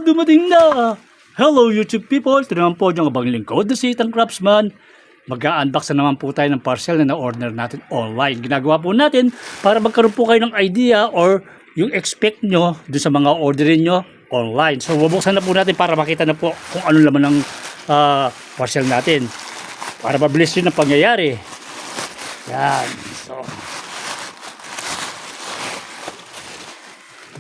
dumating na! Hello YouTube people! Ito naman po yung abang lingkod na si Ethan Craftsman. Mag-a-unbox na naman po tayo ng parcel na na-order natin online. Ginagawa po natin para magkaroon po kayo ng idea or yung expect nyo dun sa mga orderin nyo online. So bubuksan na po natin para makita na po kung ano laman ng parcel natin. Para mabilis yun ang pangyayari. Yan. So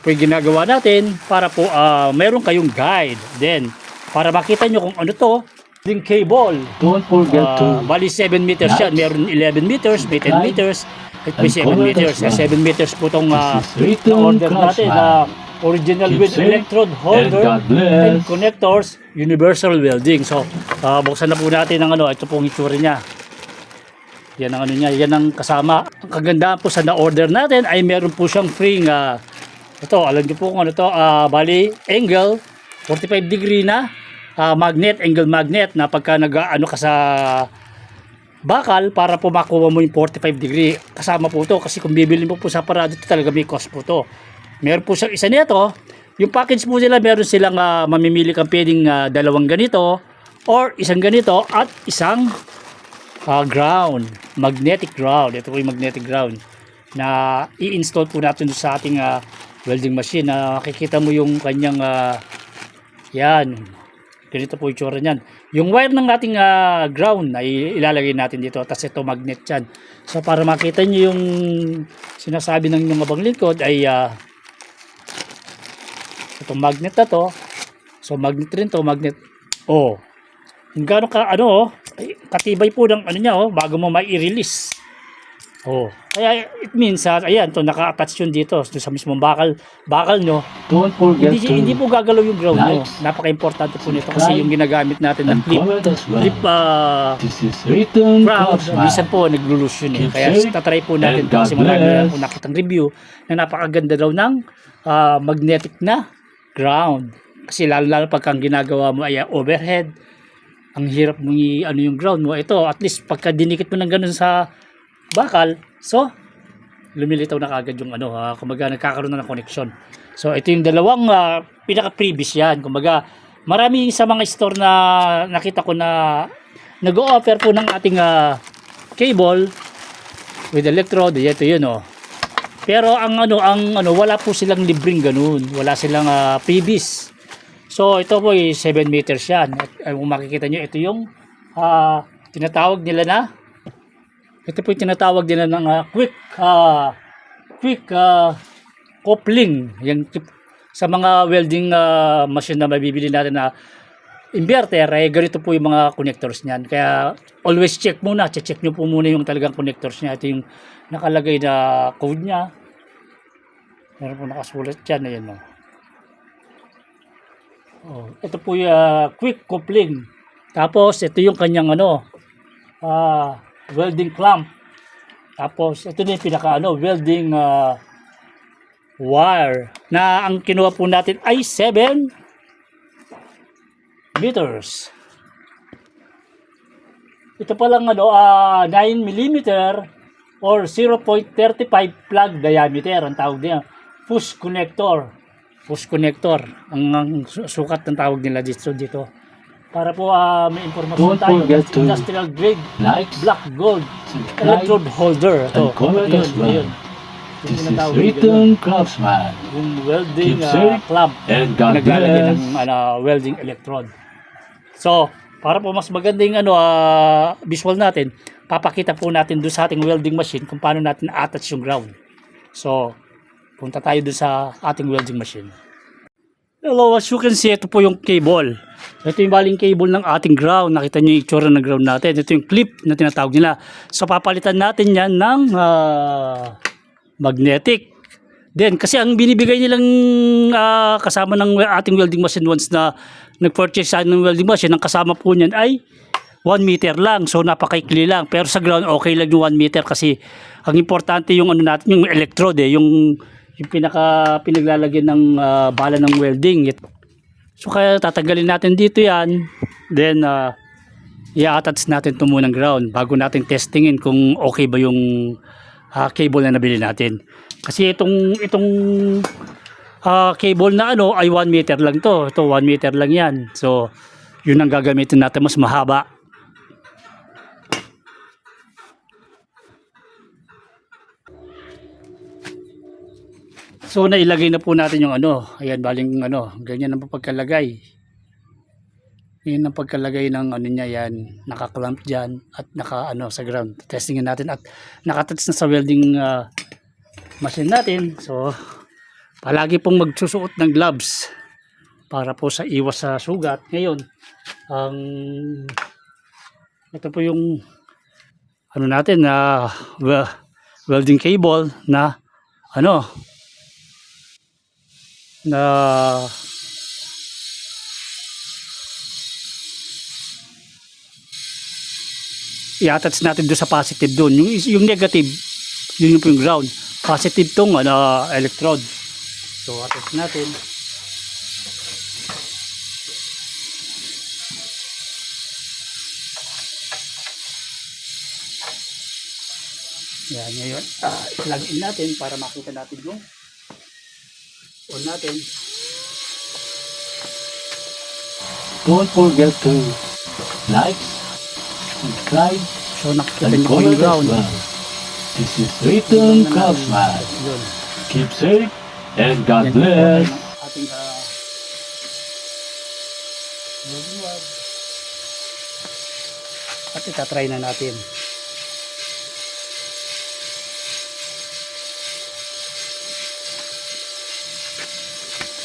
po yung ginagawa natin para po meron kayong guide. Then, para makita nyo kung ano to, yung cable. Don't forget to bali 7 meters yan. Meron 11 meters, may 10 meters, at may 7 meters. 7 meters po itong order natin na original with electrode holder and connectors, universal welding. So, buksan na po natin ang ano, ito pong itsura niya. Yan ang ano niya, yan ang kasama. Ang kagandahan po sa na-order natin ay meron po siyang free ito, alam niyo po kung ano to, bali, angle, 45 degree na, magnet, angle magnet, na pagka nag-ano ka sa bakal, para po makuha mo yung 45 degree, kasama po to, kasi kung bibili mo po sa parado, ito talaga may cost po to. Meron po siyang isa nito, yung package po nila, meron silang mamimili kang pwedeng dalawang ganito, or isang ganito, at isang ground, magnetic ground. Ito po yung magnetic ground, na i-install po natin sa ating welding machine. Makikita mo yung kanyang yan, ganito po yung tsura nyan. Yung wire ng ating ground ay ilalagay natin dito, tapos ito magnet yan. So para makita nyo yung sinasabi ng inyong abang lingkod ay itong magnet na to. So magnet rin to, magnet. Oh, yung gano'n ka katibay po ng ano niya, bago mo mai-release. Oh, kaya it means ayan, to naka-attach yun dito sa mismong bakal nyo. Don't forget Hindi po gagalaw yung ground nyo. Napaka-importante po nito kasi yung ginagamit natin ng clip ground, minsan po naglo-lose yun eh. Kaya tatry po natin kasi marami na po nakitang review na napakaganda daw ng magnetic na ground. Kasi lalo pagka ang ginagawa mo ay overhead, ang hirap mong ano yung ground mo. Ito, at least pagka dinikit mo ng ganun sa bakal, so lumilitaw na kagad yung kumbaga nagkakaroon na ng connection. So ito yung dalawang pinaka-previous yan. Kumbaga marami sa mga store na nakita ko na nag-o-offer po ng ating cable with electrode. Ito yun Pero ang wala po silang libreng ganun. Wala silang previous. So ito po 7 meters yan. At kung makikita nyo, ito yung tinatawag nila na ng quick coupling. Yung sa mga welding machine na mabibili natin na inverter, ay ganito po yung mga connectors niyan. Kaya always check muna, check nyo po muna yung talagang connectors niya. Ito yung nakalagay na code niya. Meron po nakasulat dyan. Ayan ito po yung quick coupling. Tapos ito yung kanyang welding clamp. Tapos ito na yung pinaka welding wire na ang kinuha po natin ay 7 meters. Ito pa lang 9 mm or 0.35 plug diameter ang tawag niya. Push connector ang sukat ng tawag nila dito. Para po may informasyon tayo. Industrial grade black gold electrode holder. Ito. Yun. This is Ethan Craftsman. Yung welding clamp na naglalagay ng welding electrode. So, para po mas maganda yung visual natin, papakita po natin doon sa ating welding machine kung paano natin attach yung ground. So, punta tayo doon sa ating welding machine. Hello, as you can see, ito po yung cable. Ito yung baling cable ng ating ground. Nakita nyo yung itsura ng ground natin. Ito yung clip na tinatawag nila. So papalitan natin yan ng magnetic. Then kasi ang binibigay nilang kasama ng ating welding machine once na nag-purchase ng welding machine, ang kasama po niyan ay 1 meter lang. So napakaikli lang. Pero sa ground okay lang yung 1 meter kasi ang importante yung natin, yung electrode yung pinaglalagyan ng bala ng welding. So kaya tatanggalin natin dito yan. Then i-attach natin ito munang ground bago natin testingin kung okay ba yung cable na nabili natin. Kasi itong cable na ano ay 1 meter lang to. Ito 1 meter lang yan. So, yun ang gagamitin natin, mas mahaba. So, nailagay na po natin yung ano. Ayan, baling ano, ganyan ang pagkalagay. Yan ang pagkalagay ng ano niya yan. Naka-clamp dyan at naka ano sa ground. Testingin natin at nakatouch na sa welding machine natin. So, palagi pong magsusuot ng gloves para po sa iwas sa sugat. Ngayon, ito po yung ano natin na welding cable na ano na i-attach natin doon sa positive doon. Yung negative, yun yung po yung ground. Positive tong ano, electrode. So, attach natin. Yan, ngayon, i-plug in natin para makita natin yung on natin. Don't forget to like, subscribe, So, nakikita and nyo po yung comment as ground. well. This is Riton Craftsman. Yun. Keep safe and Yan God po bless. ang ating welding rod. At itatry na natin.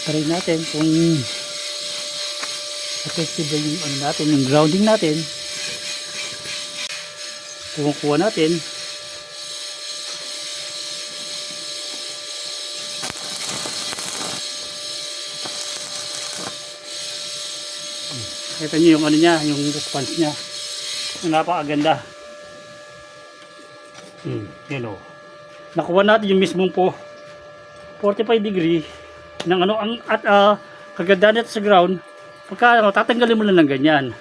Try natin kung effective ba yung ano natin, yung grounding natin. Kumukuha natin. Kita nyo yung ano niya, yung response niya. Napakaganda. Yun o. Nakuha natin yung mismong po 45 degree ng ano ang at kaganda nito sa ground. Pagka ano, tatanggalin mo lang ng ganyan.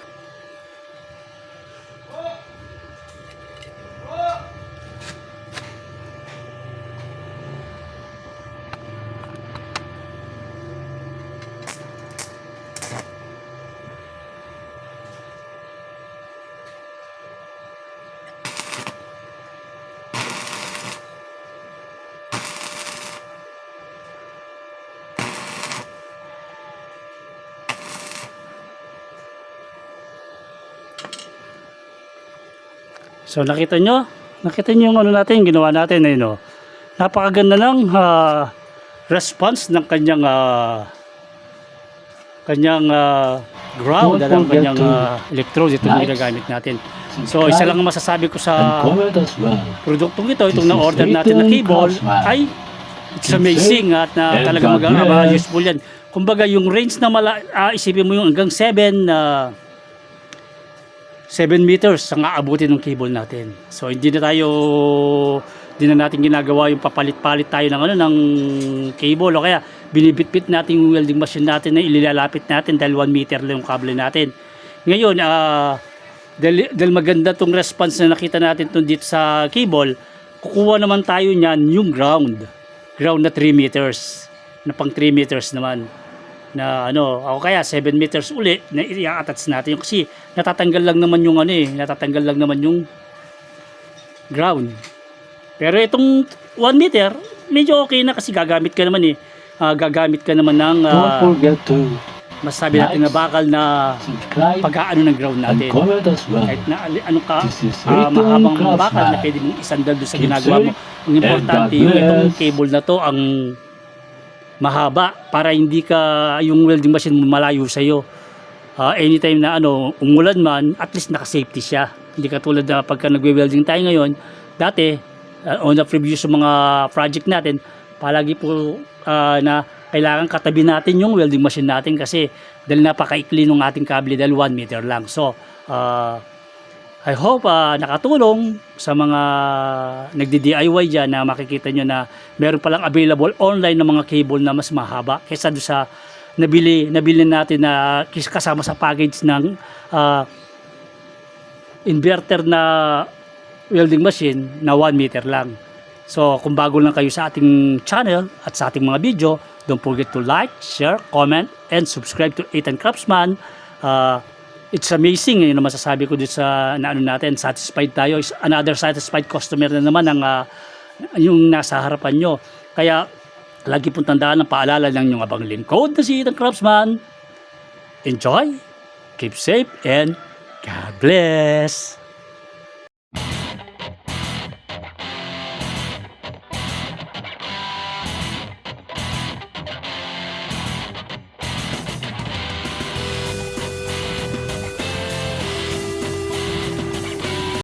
So nakita nyo yung ano natin, yung ginawa natin ayun, napakaganda ng response ng kanyang ground at ang kanyang electrodes. Ito yung ginagamit natin. So isa lang ang masasabi ko sa Comment as well. produktong ito, itong na-order natin na cable ay it's amazing at na talaga useful yan. Kumbaga yung range na isipin mo yung hanggang 7 meters ang aabutin ng cable natin. So hindi na natin ginagawa yung papalit-palit tayo ng ano ng cable o kaya binibitbit natin yung welding machine natin na ililalapit natin dahil 1 meter lang yung cable natin. Ngayon, dahil maganda tong response na nakita natin dito sa cable, kukuha naman tayo niyan yung ground na 3 meters, na pang 3 meters naman. Na ano, o kaya 7 meters uli na i-attach natin kasi natatanggal lang naman yung ground. Pero itong 1 meter, medyo okay na kasi gagamit ka naman ng Don't forget to masabi natin na bakal na subscribe pag-aano ng ground and natin. comment as well. Kahit na anong This is Riton mahabang bakal Craftsman. na pwede mong isandal doon sa Keep ginagawa mo. safe Ang importante and God yung itong bless. cable na to ang mahaba para hindi ka yung welding machine mo malayo sa iyo. Anytime na umulan man, at least naka-safety siya. Hindi katulad na pagka nagwe-welding tayo ngayon, dati on the previous mga project natin, palagi po na kailangan katabi natin yung welding machine natin kasi dahil napakaikli ng ating kable dahil 1 meter lang. So, I hope nakatulong sa mga nagdi-DIY dyan na makikita nyo na meron palang available online ng mga cable na mas mahaba kaysa doon sa nabili natin na kasama sa package ng inverter na welding machine na 1 meter lang. So kung bago lang kayo sa ating channel at sa ating mga video, Don't forget to like, share, comment, and subscribe to Ethan Craftsman. It's amazing yung masasabi ko dito sa naano natin, satisfied tayo. Is another satisfied customer na naman ang yung nasa harapan nyo. Kaya lagi pong tandaan ang paalala ng yung abang lingkod na si Ethan Craftsman. Enjoy, keep safe, and God bless!